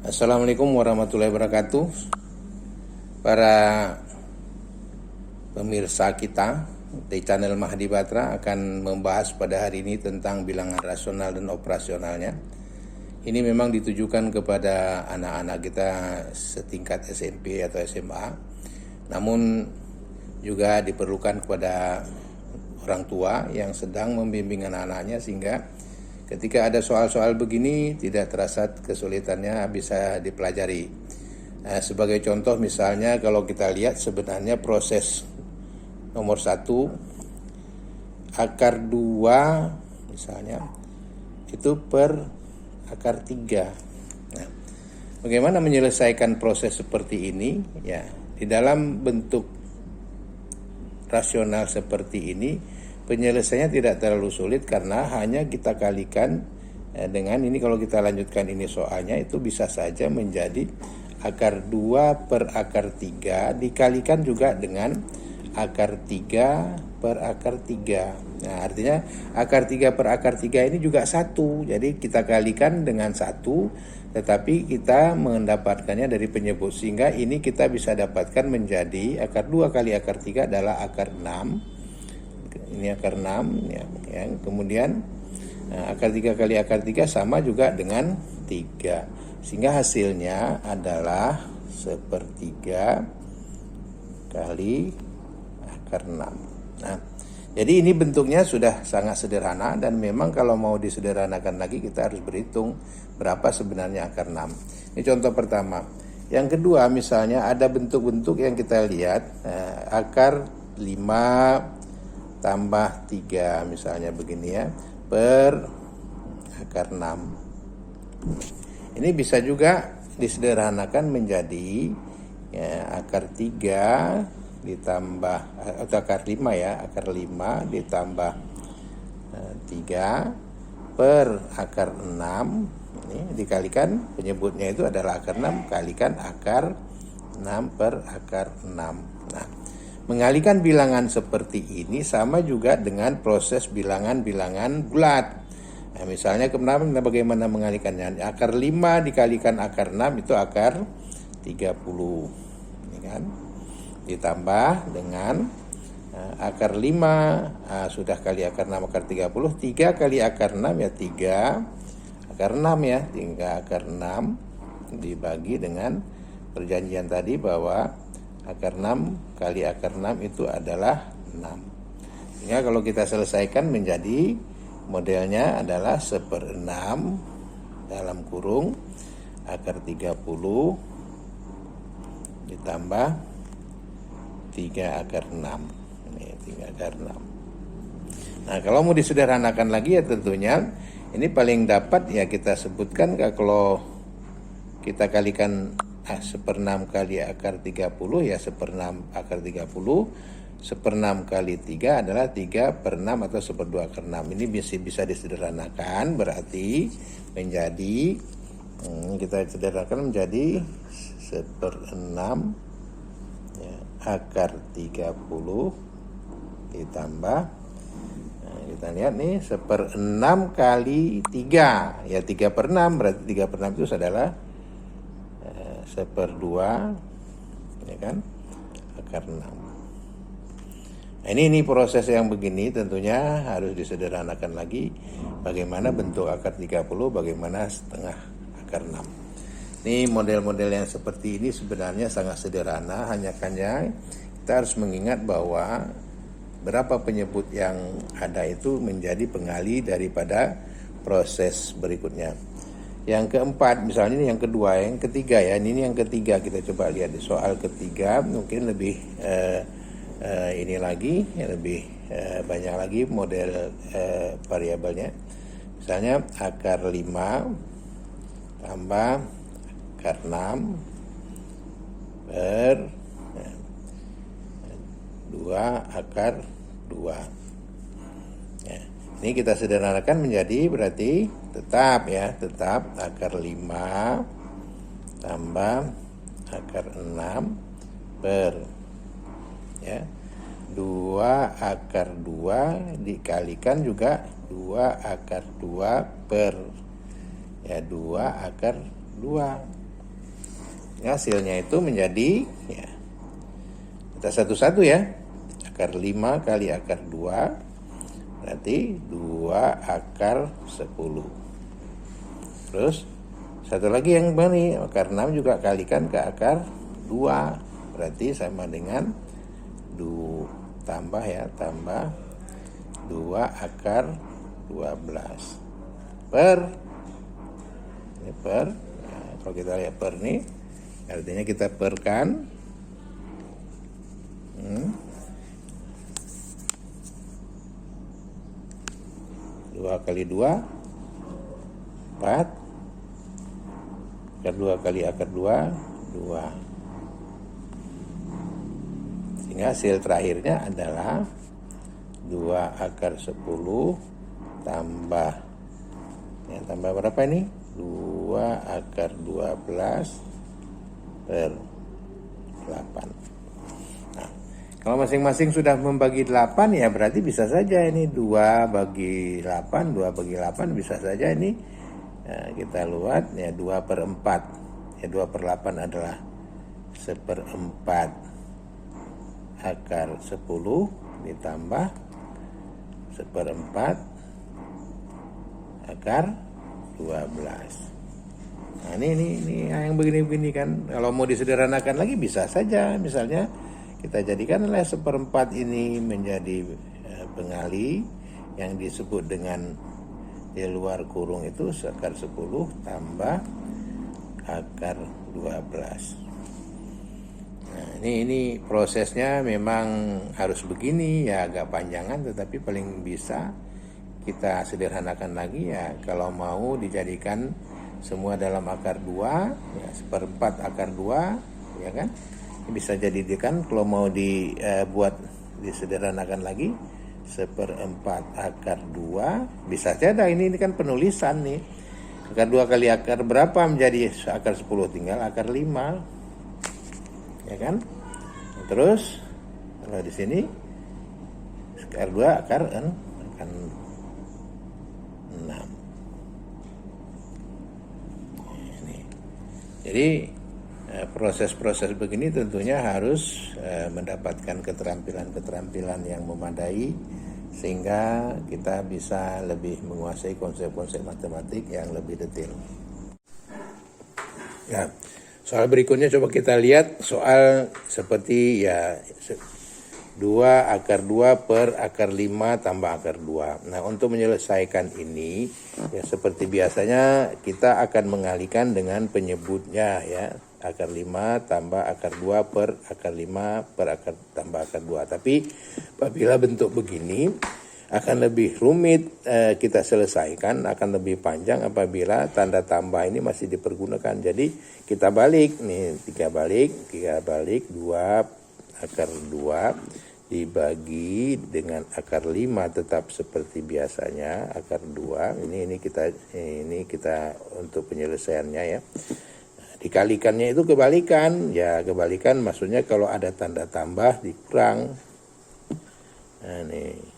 Assalamualaikum warahmatullahi wabarakatuh. Para pemirsa kita di channel Mahdi Batra akan membahas pada hari ini tentang bilangan rasional dan operasionalnya. Ini memang ditujukan kepada anak-anak kita setingkat SMP atau SMA, namun juga diperlukan kepada orang tua yang sedang membimbing anak-anaknya sehingga ketika ada soal-soal begini tidak terasa kesulitannya bisa dipelajari. Sebagai contoh misalnya kalau kita lihat sebenarnya proses nomor 1 akar 2 misalnya itu per akar 3. Nah, bagaimana menyelesaikan proses seperti ini? Ya, di dalam bentuk rasional seperti ini penyelesaiannya tidak terlalu sulit karena hanya kita kalikan dengan ini. Kalau kita lanjutkan ini soalnya itu bisa saja menjadi akar 2 per akar 3 dikalikan juga dengan akar 3 per akar 3. Nah, artinya akar 3 per akar 3 ini juga 1. Jadi kita kalikan dengan 1, tetapi kita mendapatkannya dari penyebut. Sehingga ini kita bisa dapatkan menjadi akar 2 kali akar 3 adalah akar 6. Ini akar 6 ya. Kemudian akar 3 kali akar 3 sama juga dengan 3. Sehingga hasilnya adalah 1/3 kali akar 6. Nah, jadi ini bentuknya sudah sangat sederhana dan memang kalau mau disederhanakan lagi kita harus berhitung berapa sebenarnya akar 6. Ini contoh pertama. Yang kedua misalnya ada bentuk-bentuk yang kita lihat akar 5 tambah 3 misalnya begini ya, per akar 6. Ini bisa juga disederhanakan menjadi ya, akar 3 ditambah atau akar 5 ya, akar 5 ditambah 3 per akar 6. Ini dikalikan, penyebutnya itu adalah akar 6 kalikan akar 6 per akar 6. Nah, mengalihkan bilangan seperti ini sama juga dengan proses bilangan-bilangan bulat. Nah, misalnya bagaimana mengalihkannya? Akar 5 dikalikan akar 6 itu akar 30. Ini kan? Ditambah dengan akar 5 sudah kali akar 6 akar 30. 3 kali akar 6 ya 3 akar 6 ya. 3 akar 6 dibagi dengan perjanjian tadi bahwa akar 6 kali akar 6 itu adalah 6. Sehingga kalau kita selesaikan menjadi modelnya adalah 1/6 dalam kurung akar 30 ditambah 3 akar 6. Ini 3 akar 6. Nah, kalau mau disederhanakan lagi ya tentunya ini paling dapat ya kita sebutkan kalau kita kalikan 1/6 kali akar 30 ya 1/6 akar 30. 1/6 kali 3 adalah 3/6 atau 1/2 akar 6. Ini bisa disederhanakan berarti menjadi kita sederhanakan menjadi 1/6 ya, akar 30 ditambah kita lihat nih 1/6 kali 3 ya 3/6 berarti 3/6 itu adalah 1/2 ya kan akar 6. Nah, ini proses yang begini tentunya harus disederhanakan lagi bagaimana bentuk akar 30, bagaimana setengah akar 6. Ini model-model yang seperti ini sebenarnya sangat sederhana, hanya kita harus mengingat bahwa berapa penyebut yang ada itu menjadi pengalih daripada proses berikutnya. Yang keempat, misalnya ini yang kedua, yang ketiga ya, ini yang ketiga kita coba lihat di soal ketiga mungkin lebih ini lagi, lebih banyak lagi model variabelnya. Misalnya akar 5 tambah akar 6 per 2 akar 2. Ya. Ini kita sederhanakan menjadi berarti tetap akar 5 tambah akar 6 per ya 2 akar 2 dikalikan juga 2 akar 2 per ya 2 akar 2. Hasilnya itu menjadi, ya, kita satu-satu ya. Akar 5 kali akar 2 berarti 2 akar 10. Terus satu lagi yang bani, akar 6 juga kalikan ke akar 2. Berarti sama dengan tambah 2 akar 12 per, nah, kalau kita lihat per nih artinya kita perkan 2 kali 2 4, akar 2 kali akar 2 2, sehingga hasil terakhirnya adalah 2 akar 10 tambah, ya, tambah berapa ini? 2 akar 12 per 8. Nah, kalau masing-masing sudah membagi 8 ya berarti bisa saja ini 2 bagi 8, 2 bagi 8 bisa saja ini, nah, kita lihat ya 2 per 4. Ya 2 per 8 adalah 1/4 akar 10 ditambah 1/4 akar 12. Nah ini yang begini-begini kan. Kalau mau disederhanakan lagi bisa saja. Misalnya kita jadikanlah 1/4 ini menjadi pengali yang disebut dengan di luar kurung itu akar 10 tambah akar 12. Nah, ini prosesnya memang harus begini ya, agak panjangan tetapi paling bisa kita sederhanakan lagi ya. Kalau mau dijadikan semua dalam akar 2 ya 1/4 akar 2 ya kan. Bisa jadikan kalau mau dibuat disederhanakan lagi 1/4 akar 2 bisa saja. Ini kan penulisan nih. Akar 2 kali akar berapa menjadi akar 10? Tinggal akar 5. Ya kan? Terus kalau di sini akar 2 akar 6. Ini. Jadi proses-proses begini tentunya harus mendapatkan keterampilan-keterampilan yang memadai sehingga kita bisa lebih menguasai konsep-konsep matematik yang lebih detail. Ya. Soal berikutnya coba kita lihat soal seperti ya 2 akar 2 per akar 5 tambah akar 2. Nah untuk menyelesaikan ini ya seperti biasanya kita akan mengalihkan dengan penyebutnya ya. Akar 5 tambah akar 2 per akar 5 per akar tambah akar 2. Tapi apabila bentuk begini akan lebih rumit kita selesaikan, akan lebih panjang apabila tanda tambah ini masih dipergunakan. Jadi kita balik nih, 3 balik 2 akar 2 dibagi dengan akar 5 tetap seperti biasanya akar 2. Ini kita untuk penyelesaiannya ya. Dikalikannya itu kebalikan. Ya kebalikan maksudnya kalau ada tanda tambah dikurang. Nah nih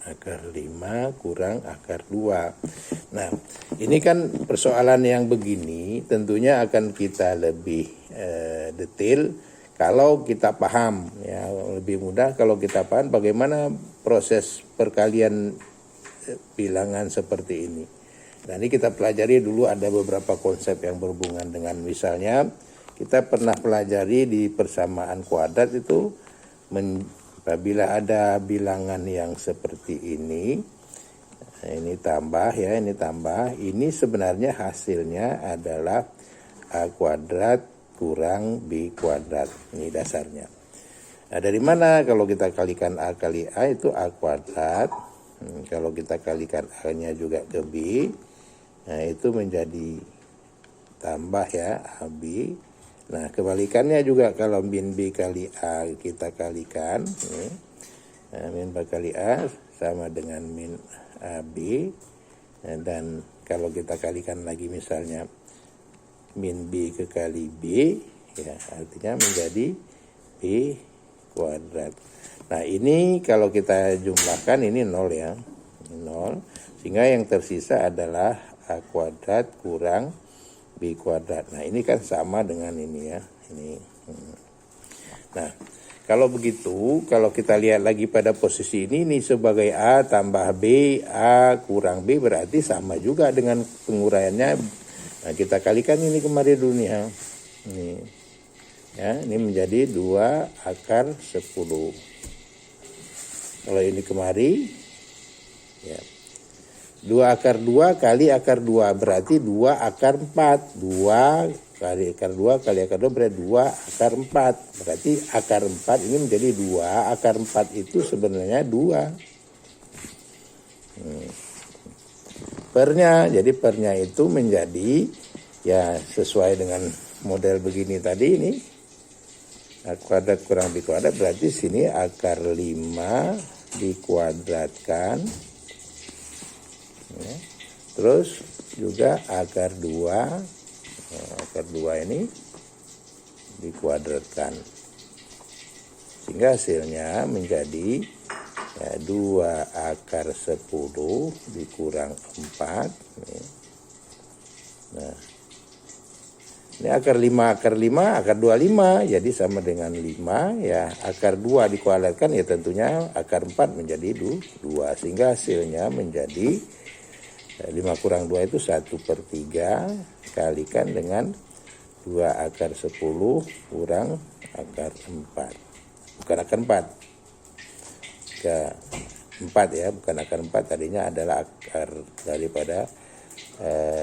akar 5 kurang akar 2. Nah, ini kan persoalan yang begini tentunya akan kita lebih detail kalau kita paham ya, lebih mudah kalau kita paham bagaimana proses perkalian bilangan seperti ini. Nah, ini kita pelajari dulu ada beberapa konsep yang berhubungan dengan misalnya kita pernah pelajari di persamaan kuadrat itu apabila ada bilangan yang seperti ini tambah ya, ini tambah, ini sebenarnya hasilnya adalah A kuadrat kurang B kuadrat, ini dasarnya. Nah dari mana? Kalau kita kalikan A kali A itu A kuadrat, kalau kita kalikan A nya juga ke B, nah itu menjadi tambah ya AB. Nah kebalikannya juga kalau min B kali A kita kalikan, min B kali A sama dengan min AB, dan kalau kita kalikan lagi misalnya min B ke kali B, ya artinya menjadi B kuadrat. Nah ini kalau kita jumlahkan ini 0 ya, 0, sehingga yang tersisa adalah A kuadrat kurang B kuadrat. Nah ini kan sama dengan ini ya, ini. Nah kalau begitu, kalau kita lihat lagi pada posisi ini sebagai A tambah B, A kurang B berarti sama juga dengan penguraiannya. Nah kita kalikan ini kemari dulu nih ya. Ini menjadi 2 akar 10. Kalau ini kemari, ya 2 akar 2 kali akar 2 berarti 2 akar 4. 2 kali akar 2 kali akar 2 berarti 2 akar 4. Berarti akar 4 ini menjadi 2. Akar 4 itu sebenarnya 2. Pernya, jadi pernya itu menjadi ya sesuai dengan model begini tadi ini. A kuadrat kurang B kuadrat berarti sini akar 5 dikuadratkan. Ya. Terus juga akar 2 ini dikuadratkan sehingga hasilnya menjadi ya, 2 akar 10 dikurang 4 ya. Nah ini akar 5 akar 5 akar 25 jadi sama dengan 5 ya. Akar 2 dikuadratkan ya tentunya akar 4 menjadi 2 sehingga hasilnya menjadi 5 kurang 2 itu 1/3 kalikan dengan 2 akar 10 kurang akar 4. Bukan akar 4. Ke 4 ya, bukan akar 4 tadinya adalah akar daripada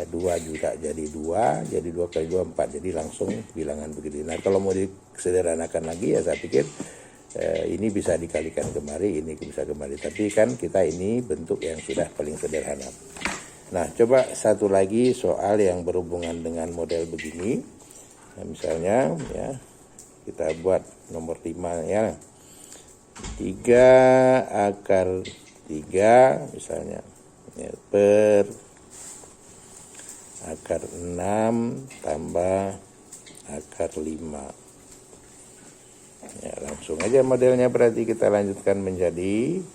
2 juga jadi 2. Jadi 2 kali 2 4. Jadi langsung bilangan begini. Nah kalau mau disederhanakan lagi ya saya pikir ini bisa dikalikan kemari, ini bisa kembali. Tapi kan kita ini bentuk yang sudah paling sederhana. Nah, coba satu lagi soal yang berhubungan dengan model begini. Nah, misalnya ya, kita buat nomor 5 ya. 3 akar 3 misalnya ya, per akar 6 tambah akar 5. Ya, langsung aja modelnya berarti kita lanjutkan menjadi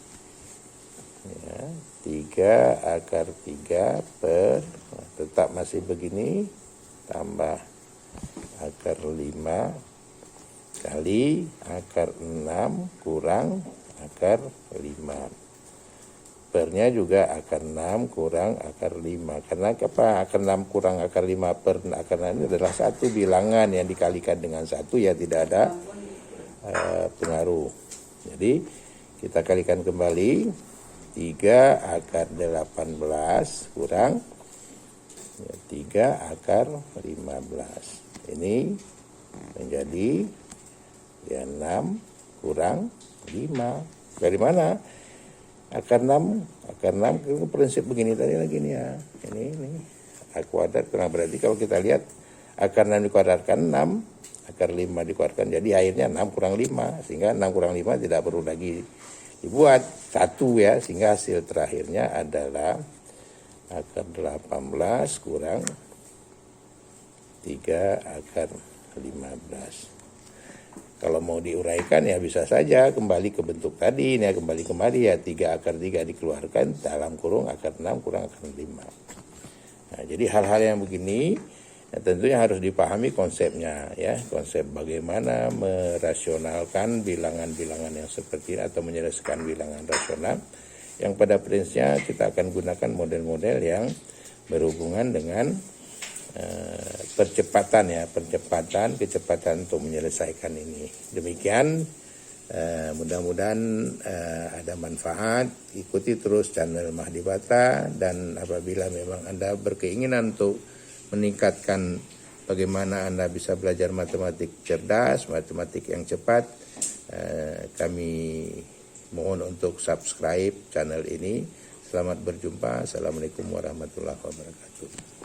ya, 3 akar 3 per tetap masih begini tambah akar 5 kali akar 6 kurang akar 5. Pernya juga akar 6 kurang akar 5. Karena apa? Akar 6 kurang akar 5 per akar 6 ini adalah satu bilangan yang dikalikan dengan 1 ya tidak ada pengaruh. Jadi kita kalikan kembali 3 akar 18 kurang 3 akar 15. Ini menjadi ya 6 kurang 5. Dari mana? Akar 6 prinsip begini tadi lagi nih ya. Ini A kuadrat kurang berarti kalau kita lihat akar 6 dikuadratkan 6, akar 5 dikuadratkan jadi akhirnya 6 kurang 5 sehingga 6 kurang 5 tidak perlu lagi dibuat 1 ya sehingga hasil terakhirnya adalah akar 18 kurang 3 akar 15. Kalau mau diuraikan ya bisa saja kembali ke bentuk tadi ya kembali kemari ya 3 akar 3 dikeluarkan dalam kurung akar 6 kurang akar 5. Nah, jadi hal-hal yang begini ya, tentunya harus dipahami konsepnya ya, konsep bagaimana merasionalkan bilangan-bilangan yang seperti ini atau menyelesaikan bilangan rasional yang pada prinsipnya kita akan gunakan model-model yang berhubungan dengan kecepatan untuk menyelesaikan ini. Demikian mudah-mudahan ada manfaat. Ikuti terus channel Mahdi Bata dan apabila memang Anda berkeinginan untuk meningkatkan bagaimana Anda bisa belajar matematik cerdas, matematik yang cepat, kami mohon untuk subscribe channel ini. Selamat berjumpa. Assalamualaikum warahmatullahi wabarakatuh.